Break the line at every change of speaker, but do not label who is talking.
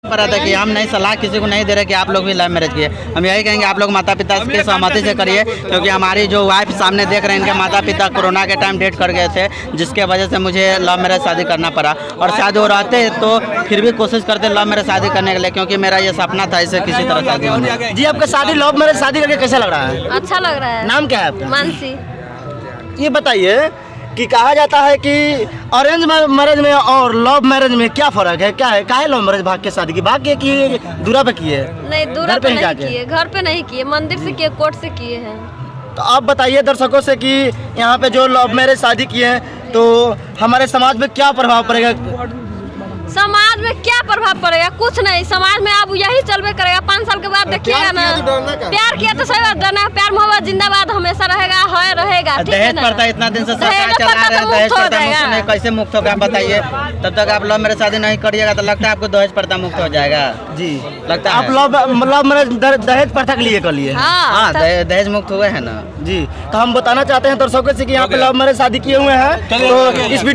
पर था कि हम नहीं सलाह किसी को नहीं दे रहे कि आप लोग भी लव मैरिज किए। हम यही कहेंगे आप लोग माता पिता की सहमति से करिए, क्योंकि हमारी जो वाइफ सामने देख रहे हैं इनके माता पिता कोरोना के टाइम डेट कर गए थे, जिसके वजह से मुझे लव मैरिज शादी करना पड़ा। और शायद वो रहते तो फिर भी कोशिश करते लव मैरिज शादी करने के लिए, क्योंकि मेरा ये सपना था इसे किसी तरह शादी होना।
जी आपका शादी लव मैरिज शादी करके कैसा लग रहा है?
अच्छा लग रहा है।
नाम क्या है आपका?
मानसी।
ये बताइए कि कहा जाता है कि अरेंज मैरिज में और लव मैरिज में क्या फर्क है? क्या है काहे लव मैरिज भाग के शादी की? भाग के किए दूरा पे किए?
नहीं दूरा
घर
पे
ही
नहीं
जाके?
किए, घर पे नहीं किए, मंदिर से किए, कोर्ट से किए हैं।
तो आप बताइए दर्शकों से कि यहाँ पे जो लव मैरिज शादी किए हैं तो हमारे समाज में क्या प्रभाव पड़ेगा?
समाज में क्या प्रभाव पड़ेगा? कुछ नहीं, समाज में अब यही चलबे करेगा। 5 साल के बाद देखिएगा ना, प्यार किया तो सही बात, डरना है। प्यार मोहब्बत जिंदाबाद हमेशा रहेगा, है रहेगा। ठीक है
दहेज
ना?
प्रथा इतना दिन से सरकार
दहेज
चला
प्रथा
रहा है,
तो
दहेज
मुक्त हो
प्रथा मुक्त
जाएगा।
नहीं, कैसे मुक्त होगा आप बताइए? तब तक आप लव मैरिज शादी नहीं करिएगा तो लगता है आपको दहेज प्रथा मुक्त हो जाएगा।
जी
लगता
आप
है
लव मैरिज दहेज प्रथा के लिए कर लिए?
हाँ,
दहेज मुक्त हुए हैं ना।
जी तो हम बताना चाहते हैं दर्शकों से कि यहाँ पे लव मैरिज शादी किए हुए हैं, तो इस वीडियो